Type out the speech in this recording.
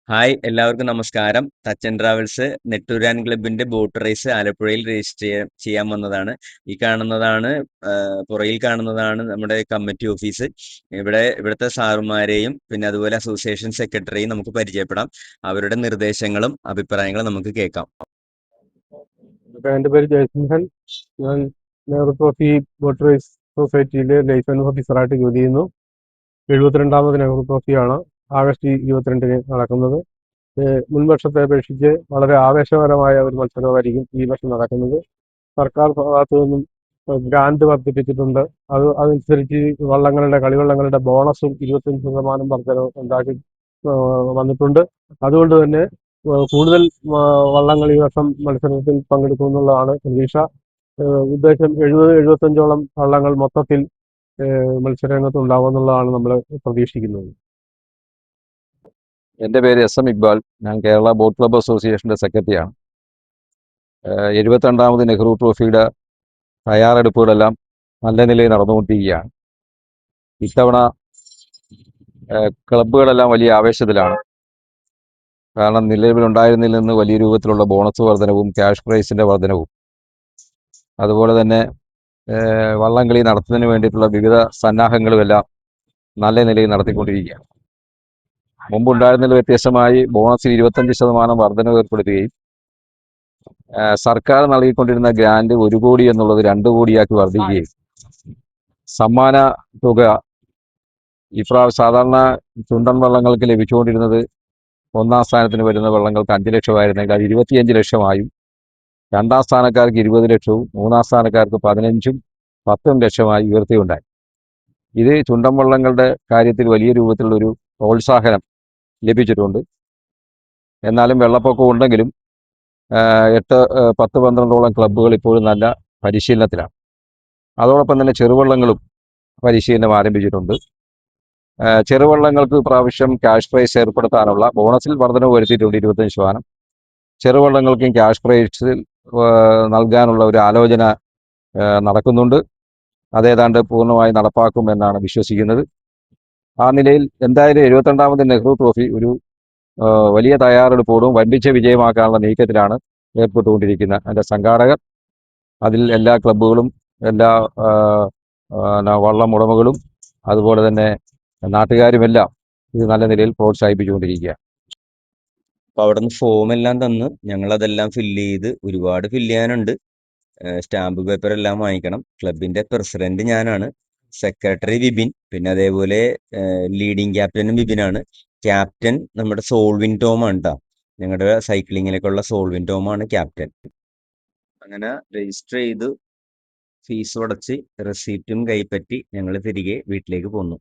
Hi എല്ലാവർക്കും നമസ്കാരം. Touch and travels Netturan ക്ലബിന്റെ ബോട്ട് റേസ് ആലപ്പുഴയിൽ രജിസ്റ്റർ ചെയ്യാൻ വന്നതാണ്. ഈ കാണുന്നതാണ് പുറകിൽ കാണുന്നതാണ് നമ്മുടെ കമ്മിറ്റി ഓഫീസ്. ഇവിടുത്തെ സാറുമാരെയും പിന്നെ അതുപോലെ അസോസിയേഷൻ സെക്രട്ടറിയും നമുക്ക് പരിചയപ്പെടാം. അവരുടെ നിർദ്ദേശങ്ങളും അഭിപ്രായങ്ങളും നമുക്ക് കേൾക്കാം. എൻ്റെ പേര് ജയസിംഹൻ. ഞാൻ നെഹ്റു ട്രോഫി ബോട്ട് റേസ് സൊസൈറ്റിയിലെ ലൈസൻസ് ഓഫീസറായിട്ട് ജോലി ചെയ്യുന്നു. 72ാമത് നെഹ്റു ട്രോഫിയാണ് ആഗസ്റ്റ് 22-ന് നടക്കുന്നത്. മുൻ വർഷത്തെ അപേക്ഷിച്ച് വളരെ ആവേശകരമായ ഒരു മത്സരമായിരിക്കും ഈ വർഷം നടക്കുന്നത്. സർക്കാർ ഭാഗത്തു നിന്നും ഗ്രാന്റ് വർദ്ധിപ്പിച്ചിട്ടുണ്ട്. അതനുസരിച്ച് കളിവള്ളങ്ങളുടെ ബോണസും 25% വർധനവ് ഉണ്ടാക്കി വന്നിട്ടുണ്ട്. അതുകൊണ്ട് തന്നെ കൂടുതൽ വള്ളങ്ങൾ ഈ വർഷം മത്സരത്തിൽ പങ്കെടുക്കും എന്നുള്ളതാണ് പ്രതീക്ഷ. ഉദ്ദേശം 70-75ഓളം വള്ളങ്ങൾ മൊത്തത്തിൽ മത്സരരംഗത്ത് ഉണ്ടാവുമെന്നുള്ളതാണ് നമ്മൾ പ്രതീക്ഷിക്കുന്നത്. എൻ്റെ പേര് SM ഇക്ബാൽ. ഞാൻ കേരള ബോട്ട് ക്ലബ്ബ് അസോസിയേഷൻ്റെ സെക്രട്ടറിയാണ്. 72ാമത് നെഹ്റു ട്രോഫിയുടെ തയ്യാറെടുപ്പുകളെല്ലാം നല്ല നിലയിൽ നടന്നുകൊണ്ടിരിക്കുകയാണ്. ഇത്തവണ ക്ലബ്ബുകളെല്ലാം വലിയ ആവേശത്തിലാണ്. കാരണം നിലവിലുണ്ടായിരുന്നതിൽ നിന്ന് വലിയ രൂപത്തിലുള്ള ബോണസ് വർധനവും ക്യാഷ് പ്രൈസിൻ്റെ വർധനവും അതുപോലെ തന്നെ വള്ളംകളി നടത്തുന്നതിന് വേണ്ടിയിട്ടുള്ള വിവിധ സന്നാഹങ്ങളുമെല്ലാം നല്ല നിലയിൽ നടത്തിക്കൊണ്ടിരിക്കുകയാണ്. മുമ്പുണ്ടായിരുന്നതിൽ വ്യത്യസ്തമായി ബോണസിൽ 25% വർധനവ് ഏർപ്പെടുത്തുകയും സർക്കാർ നൽകിക്കൊണ്ടിരുന്ന ഗ്രാന്റ് 1 കോടി എന്നുള്ളത് 2 കോടിയാക്കി വർദ്ധിക്കുകയും സമ്മാന തുക സാധാരണ ചുണ്ടൻ വള്ളങ്ങൾക്ക് ലഭിച്ചുകൊണ്ടിരുന്നത് 1ാം സ്ഥാനത്തിന് വരുന്ന വള്ളങ്ങൾക്ക് 5 ലക്ഷമായിരുന്നെങ്കിൽ അത് 25 ലക്ഷമായും 2ാം സ്ഥാനക്കാർക്ക് 20 ലക്ഷവും 3ാം സ്ഥാനക്കാർക്ക് 15ഉം 10ഉം ലക്ഷമായി ഉയർത്തുകയുണ്ടായി. ഇത് ചുണ്ടൻ വള്ളങ്ങളുടെ കാര്യത്തിൽ വലിയ രൂപത്തിലുള്ളൊരു പ്രോത്സാഹനം ലഭിച്ചിട്ടുണ്ട്. എന്നാലും വെള്ളപ്പൊക്കം ഉണ്ടെങ്കിലും 8, 10, 12ഓളം ക്ലബ്ബുകൾ ഇപ്പോഴും നല്ല പരിശീലനത്തിലാണ്. അതോടൊപ്പം തന്നെ ചെറുവള്ളങ്ങളും പരിശീലനം ആരംഭിച്ചിട്ടുണ്ട്. ചെറുവള്ളങ്ങൾക്ക് പ്രാവശ്യം ക്യാഷ് പ്രൈസ് ഏർപ്പെടുത്താനുള്ള ബോണസിൽ വർധനവ് വരുത്തിയിട്ടുണ്ട് 25%. ചെറുവള്ളങ്ങൾക്കും ക്യാഷ് പ്രൈസ് നൽകാനുള്ള ഒരു ആലോചന നടക്കുന്നുണ്ട്. അതേതാണ്ട് പൂർണ്ണമായി നടപ്പാക്കും എന്നാണ് വിശ്വസിക്കുന്നത്. ആ നിലയിൽ എന്തായാലും 72ാമത് നെഹ്റു ട്രോഫി ഒരു വലിയ തയ്യാറെടുപ്പോടും വൻപിച്ച വിജയമാക്കാനുള്ള നീക്കത്തിലാണ് ഏർപ്പെട്ടുകൊണ്ടിരിക്കുന്ന അതിൻ്റെ സംഘാടകർ. അതിൽ എല്ലാ ക്ലബ്ബുകളും എല്ലാ വള്ളം ഉടമകളും അതുപോലെ തന്നെ നാട്ടുകാരുമെല്ലാം ഇത് നല്ല നിലയിൽ പ്രോത്സാഹിപ്പിച്ചുകൊണ്ടിരിക്കുകയാണ്. അപ്പോൾ അവിടെ നിന്ന് ഫോം എല്ലാം തന്ന് ഞങ്ങളതെല്ലാം ഫില്ല് ചെയ്ത് ഒരുപാട് ഫില്ല് ചെയ്യാനുണ്ട്. സ്റ്റാമ്പ് പേപ്പർ എല്ലാം വാങ്ങിക്കണം. ക്ലബിന്റെ പ്രസിഡന്റ് ഞാനാണ്, സെക്രട്ടറി വിപിൻ, പിന്നെ അതേപോലെ ലീഡിങ് ക്യാപ്റ്റനും വിപിനാണ്. ക്യാപ്റ്റൻ നമ്മുടെ സോൾവിൻ ടോമാണ് കേട്ടോ. ഞങ്ങളുടെ സൈക്ലിങ്ങിലേക്കുള്ള സോൾവിൻ ടോമാണ് ക്യാപ്റ്റൻ. അങ്ങനെ രജിസ്റ്റർ ചെയ്ത് ഫീസ് അടച്ച് റെസീപ്റ്റും കൈപ്പറ്റി ഞങ്ങൾ തിരികെ വീട്ടിലേക്ക് പോന്നു.